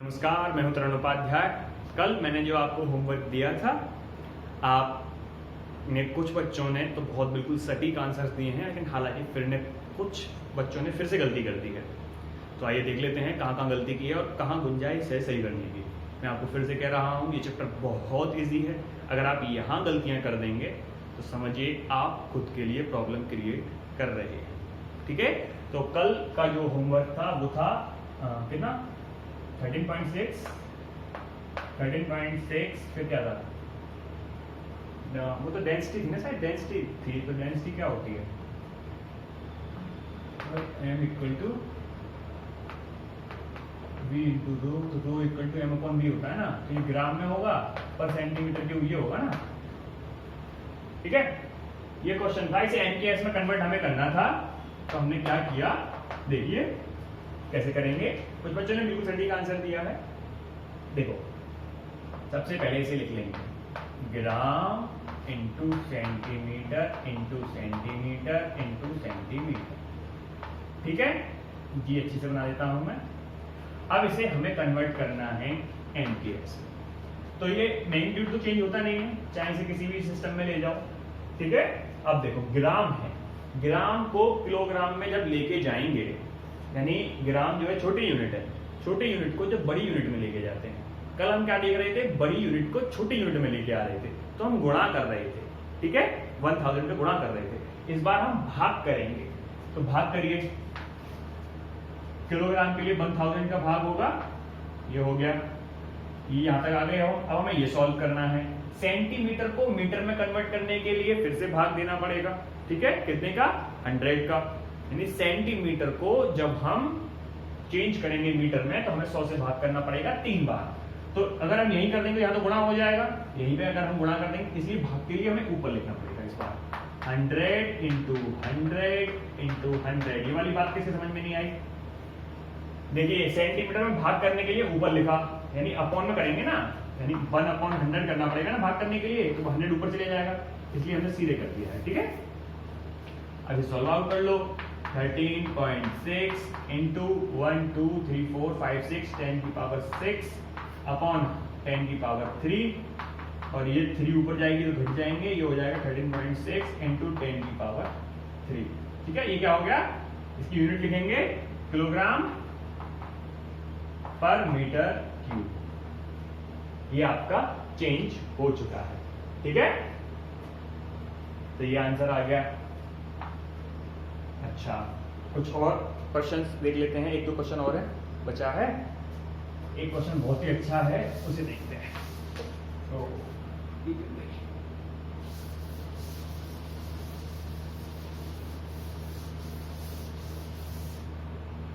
नमस्कार, मैं हूं तरुण उपाध्याय। कल मैंने जो आपको होमवर्क दिया था, आपने कुछ बच्चों ने तो बहुत बिल्कुल सटीक आंसर्स दिए हैं, लेकिन हालांकि कुछ बच्चों ने फिर से गलती कर दी है। तो आइए देख लेते हैं कहाँ कहाँ गलती की है और कहाँ गुंजाइश है सही करने की। मैं आपको फिर से कह रहा हूँ, ये चैप्टर बहुत ईजी है। अगर आप यहाँ गलतियाँ कर देंगे तो समझिए आप खुद के लिए प्रॉब्लम क्रिएट कर रहे हैं। ठीक है, तो कल का जो होमवर्क था वो था कितना 13.6 फिर क्या था वो तो डेंसिटी थी ना, शायद डेंसिटी थी। तो डेंसिटी क्या होती है, m equal to v into rho, तो rho equal to m upon v होता है ना। तो ये ग्राम में होगा पर सेंटीमीटर क्यूब ये होगा ना। ठीक है, ये क्वेश्चन था, इसे एमकेएस में कन्वर्ट हमें करना था। तो हमने क्या किया, देखिए कैसे करेंगे। कुछ बच्चों ने बिल्कुल सटीक आंसर दिया है। देखो, सबसे पहले इसे लिख लेंगे, gram into centimetre into centimetre into centimetre. ठीक है, जी अच्छी से बना देता हूं मैं। अब इसे हमें कन्वर्ट करना है एमकेएस। तो ये मैग्नीट्यूड तो चेंज होता नहीं है, चाहे इसे किसी भी सिस्टम में ले जाओ। ठीक है, अब देखो ग्राम है, ग्राम को किलोग्राम में जब लेके जाएंगे, यानी ग्राम जो है छोटी यूनिट है, छोटे यूनिट को जब बड़ी यूनिट में लेके जाते हैं। कल हम क्या देख रहे थे, बड़ी यूनिट को छोटी यूनिट में लेके आ रहे थे, तो हम गुणा कर रहे थे। ठीक है, 1000 पे गुणा कर रहे थे। इस बार हम भाग करेंगे, तो भाग करिए। किलोग्राम के लिए 1000 का भाग होगा, ये हो गया, ये यहां तक आ गए हो। अब हमें ये सॉल्व करना है। सेंटीमीटर को मीटर में कन्वर्ट करने के लिए फिर से भाग देना पड़ेगा। ठीक है, कितने का, 100 का। यानी सेंटीमीटर को जब हम चेंज करेंगे मीटर में तो हमें 100 से भाग करना पड़ेगा 3 बार। तो अगर हम यही कर देंगे, यहाँ तो गुणा हो जाएगा, यहीं पे अगर हम गुणा कर देंगे, इसलिए भाग के लिए हमें ऊपर लिखना पड़ेगा इस बार 100 इंटू 100 इंटू 100। ये वाली बात किसी समझ में नहीं आई। देखिए, सेंटीमीटर में भाग करने के लिए ऊपर लिखा, यानी अपॉन में करेंगे ना, यानी 1/100 करना पड़ेगा ना भाग करने के लिए, तो 100 ऊपर चले जाएगा, इसलिए हमने सीधे कर दिया है। ठीक है, अभी सॉल्व आउट कर लो। 13.6 इंटू 1 2 3 4 5 6 10 की पावर 6 अपॉन 10 की पावर 3, और ये 3 ऊपर जाएगी तो घट जाएंगे, ये हो जाएगा 13.6 इंटू 10 की पावर 3। ठीक है, ये क्या हो गया, इसकी यूनिट लिखेंगे किलोग्राम पर मीटर क्यूब। ये आपका चेंज हो चुका है। ठीक है, तो ये आंसर आ गया। अच्छा, कुछ और क्वेश्चंस देख लेते हैं, एक दो क्वेश्चन और है बचा है। एक क्वेश्चन बहुत ही अच्छा है, उसे देखते हैं। तो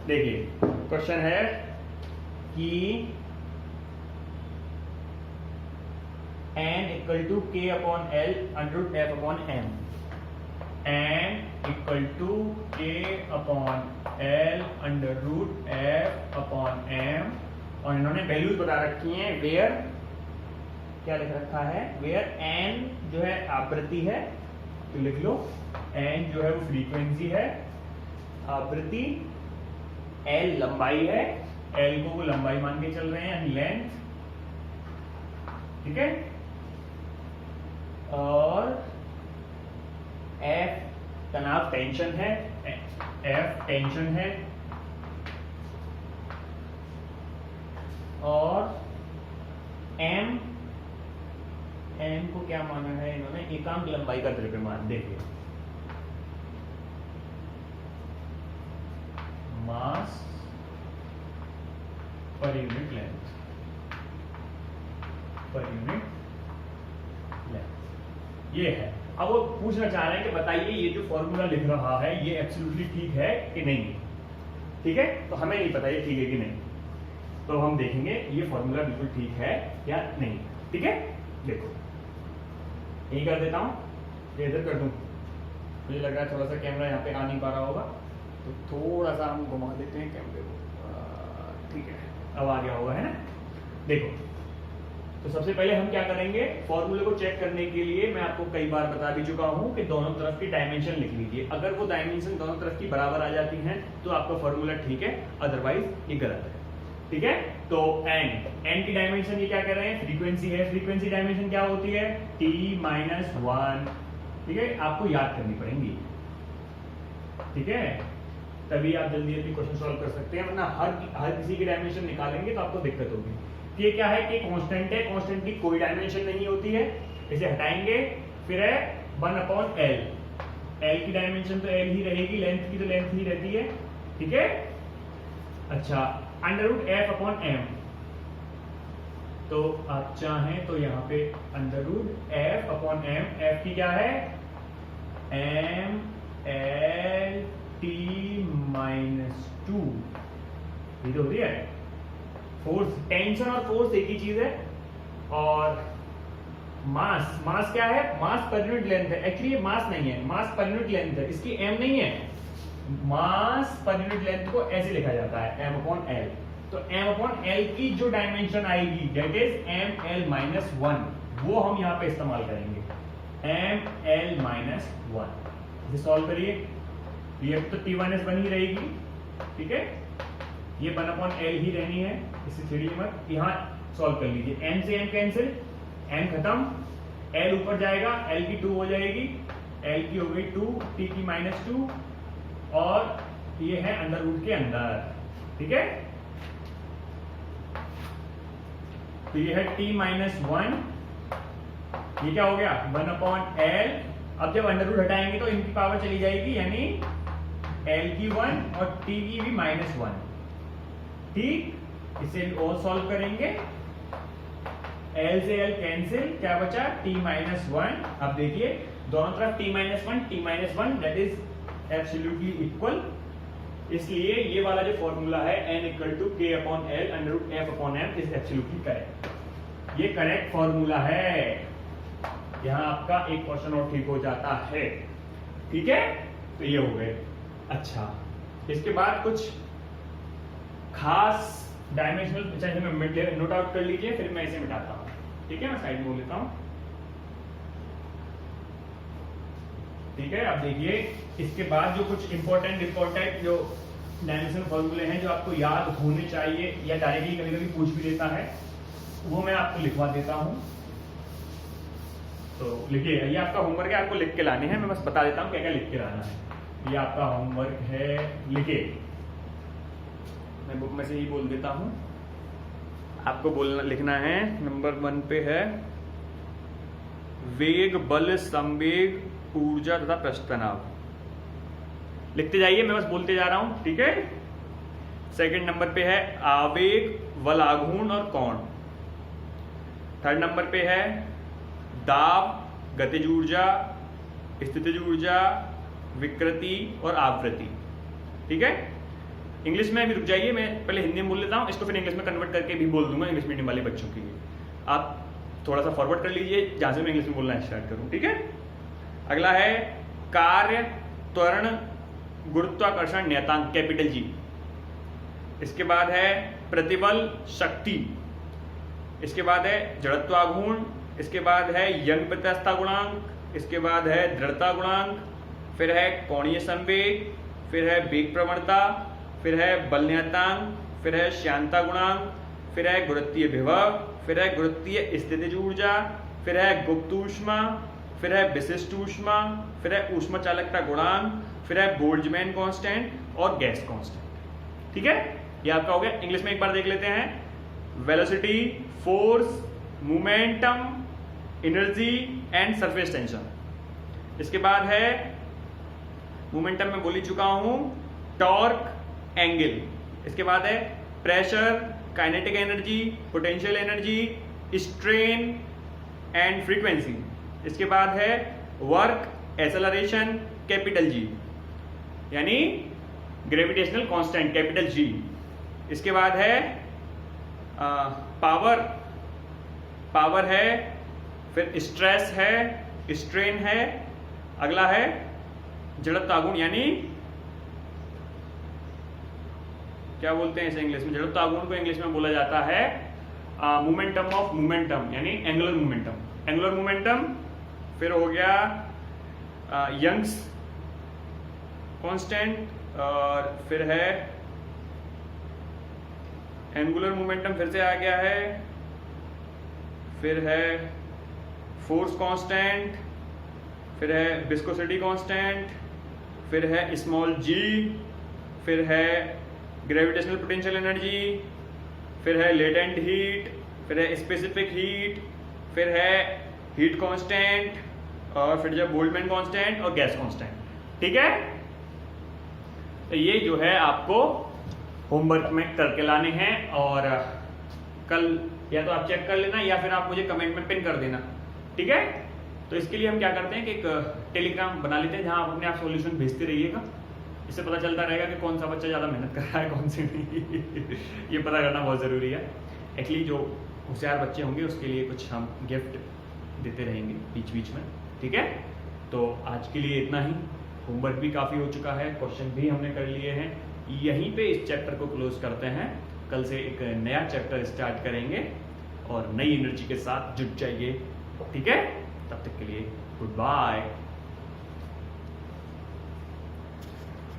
देखिए, क्वेश्चन है कि n equal to k upon L under root f upon m, n equal to k upon L under root f upon m, और इन्होंने वैल्यूज बता रखी हैं। वेयर क्या लिख रखा है, वेयर n जो है आवृत्ति है, तो लिख लो n जो है वो फ्रीक्वेंसी है, आवृत्ति l लंबाई है, l को वो लंबाई मान के चल रहे हैं यानी लेंथ। ठीक है, और f तनाव टेंशन है, f टेंशन है, और m को क्या माना है इन्होंने, एकांक लंबाई का द्रव्यमान। देखिए, mass per unit length, per unit length ये है। अब वो पूछना चाह रहे हैं कि बताइए ये जो फॉर्मूला लिख रहा है ये एब्सोल्युटली ठीक है कि नहीं। ठीक है, तो हमें नहीं पता ये ठीक है कि नहीं, तो हम देखेंगे ये फॉर्मूला बिल्कुल ठीक है या नहीं। ठीक है, देखो यही कर देता हूं, ये इधर कर दूं, मुझे लग रहा है थोड़ा सा कैमरा यहाँ पे आ नहीं पा रहा होगा, तो थोड़ा सा हम घुमा देते हैं कैमरे को। ठीक है, अब आ गया होगा, है ना। देखो, तो सबसे पहले हम क्या करेंगे, फॉर्मूले को चेक करने के लिए मैं आपको कई बार बता भी चुका हूं कि दोनों तरफ की डायमेंशन लिख लीजिए। अगर वो डायमेंशन दोनों तरफ की बराबर आ जाती हैं तो आपका फॉर्मूला ठीक है, अदरवाइज ये गलत है। ठीक है, तो n की डायमेंशन ये क्या कह रहे हैं, फ्रीक्वेंसी है, फ्रीक्वेंसी डायमेंशन क्या होती है, t-1। ठीक है, आपको याद करनी पड़ेंगी, ठीक है, तभी आप जल्दी जल्दी क्वेश्चन सॉल्व कर सकते हैं, वरना हर किसी की डायमेंशन निकालेंगे तो आपको दिक्कत होगी। ये क्या है कि कांस्टेंट है, कांस्टेंट की कोई डायमेंशन नहीं होती है, इसे हटाएंगे, फिर है 1/L, L की डायमेंशन तो L ही रहेगी, लेंथ की तो लेंथ ही रहती है, ठीक है। अच्छा, √f/m, तो आप चाहें तो यहाँ पे √f/m, f की क्या है, m l t -2, ये तो हो रही है फोर्स, टेंशन और फोर्स एक ही चीज है। और मास क्या है, मास पर यूनिट लेंथ है, एक्चुअली ये मास नहीं है, मास पर यूनिट लेंथ है, इसकी m नहीं है, मास पर यूनिट लेंथ को ऐसे लिखा जाता है m/l। तो m/l की जो डायमेंशन आएगी दैट इज ml-1, वो हम यहाँ पे इस्तेमाल करेंगे, ml-1। इसे सॉल्व करिए, ये तो t-1 ही रहेगी, ठीक है, ये 1/l ही रहनी है, इससे छिड़िए मत, यहाँ सॉल्व कर लीजिए, m से m कैंसिल, m खत्म, l ऊपर जाएगा, l की 2 हो जाएगी, l की हो गई 2, t की -2, और ये है अंडर रूट के अंदर, ठीक है। तो ये है t-1, ये क्या हो गया 1/l। अब जब अंडर रूट हटाएंगे तो इनकी पावर चली जाएगी, यानी l की 1 और t की भी -1, ठीक। इसे और सॉल्व करेंगे, l से l कैंसिल, क्या बचा t-1। अब देखिए दोनों तरफ t-1 that is absolutely equal, इसलिए ये वाला जो फॉर्मूला है n = k/l √f/m is absolutely correct, ये करेक्ट फॉर्मूला है। यहां आपका एक क्वेश्चन और ठीक हो जाता है, ठीक है, तो ये हो गए। अच्छा, इसके बाद कुछ खास डायमेंशनल में नोट आउट कर लीजिए, फिर मैं इसे मिटाता हूं, ठीक है, मैं साइड में लेता हूं, ठीक है। अब देखिए इसके बाद जो कुछ इंपॉर्टेंट जो डायमेंशनल फॉर्मूले हैं जो आपको याद होने चाहिए, या डायरेक्टली कभी कभी पूछ भी देता है, वो मैं आपको लिखवा देता हूं। तो लिखिए, ये आपका होमवर्क है, आपको लिख के लाने हैं, मैं बस बता देता हूं क्या क्या लिख के लाना है। ये आपका होमवर्क है, लिखिए, मैं बुक में से ही बोल देता हूं, आपको लिखना है। नंबर 1 पे है वेग, बल, संवेग, ऊर्जा तथा पृष्ठ तनाव, लिखते जाइए, मैं बस बोलते जा रहा हूं, ठीक है। सेकंड नंबर पे है आवेग, बल, आघूर्ण और कोण। थर्ड नंबर पे है दाब, गतिज ऊर्जा, स्थितिज ऊर्जा, विकृति और आवृत्ति, ठीक है। इंग्लिश में भी रुक जाइए, मैं पहले हिंदी में बोल लेता हूं, इसको फिर इंग्लिश में कन्वर्ट करके भी बोल दूंगा इंग्लिश मीडियम वाले बच्चों के लिए। आप थोड़ा सा फॉरवर्ड कर लीजिए जहां से मैं इंग्लिश में बोलना स्टार्ट करूं, ठीक है। अगला है कार्य, त्वरण, गुरुत्वाकर्षण नियतांक कैपिटल G। इसके बाद है प्रतिबल, शक्ति। इसके बाद है जड़त्वाघूर्ण। इसके बाद है यंग प्रत्यास्थता गुणांक। इसके बाद है दृढ़ता गुणांक। फिर है कोणीय संवेग। फिर है वेग प्रवणता। फिर है बल नियतांक। फिर है श्यानता गुणांक। फिर है गुरुत्वीय विभव। फिर है गुरुत्वीय स्थितिज ऊर्जा। फिर है गुप्त ऊष्मा। फिर है विशिष्ट ऊष्मा। फिर है ऊष्मा चालकता गुणांक। फिर है बोल्ट्जमैन कांस्टेंट और गैस कांस्टेंट, ठीक है। ये आपका हो गया। इंग्लिश में एक बार देख लेते हैं। Velocity, force, momentum, energy and surface tension. इसके बाद है मोमेंटम में बोल ही चुका हूं, टॉर्क, एंगल। इसके बाद है pressure, kinetic energy, potential energy, strain and frequency. इसके बाद है वर्क, एक्सेलरेशन, कैपिटल G यानी ग्रेविटेशनल कांस्टेंट कैपिटल G। इसके बाद है पावर है, फिर स्ट्रेस है, स्ट्रेन है। अगला है जड़त्वाघूर्ण यानी क्या बोलते हैं इसे इंग्लिश में, जड़त्वाघूर्ण को इंग्लिश में बोला जाता है मोमेंटम ऑफ मोमेंटम यानी एंगुलर मोमेंटम। एंगुलर मोमेंटम फिर हो गया यंग्स कांस्टेंट और फिर है एंगुलर मोमेंटम फिर से आ गया है, फिर है फोर्स कांस्टेंट, फिर है विस्कोसिटी कांस्टेंट, फिर है स्मॉल जी, फिर है ग्रेविटेशनल पोटेंशियल एनर्जी, फिर है लेटेंट हीट, फिर है स्पेसिफिक हीट, फिर है हीट कांस्टेंट, और फिर जो बोल्ट्जमैन कांस्टेंट और गैस कांस्टेंट। ठीक है, तो ये जो है आपको होमवर्क में करके लाने हैं, और कल या तो आप चेक कर लेना या फिर आप मुझे कमेंट में पिन कर देना। ठीक है, तो इसके लिए हम क्या करते हैं कि एक टेलीग्राम बना लेते हैं जहां आप अपने आप सॉल्यूशन भेजते रहिएगा। इससे पता चलता रहेगा कि कौन सा बच्चा ज़्यादा मेहनत कर रहा है, कौन सी नहीं। ये पता करना बहुत ज़रूरी है। एक्चुअली जो होशियार बच्चे होंगे उसके लिए कुछ हम गिफ्ट देते रहेंगे बीच बीच में। ठीक है, तो आज के लिए इतना ही। होमवर्क भी काफ़ी हो चुका है, क्वेश्चन भी हमने कर लिए हैं। यहीं पे इस चैप्टर को क्लोज करते हैं। कल से एक नया चैप्टर स्टार्ट करेंगे और नई एनर्जी के साथ जुट जाइए। ठीक है, तब तक के लिए गुड बाय।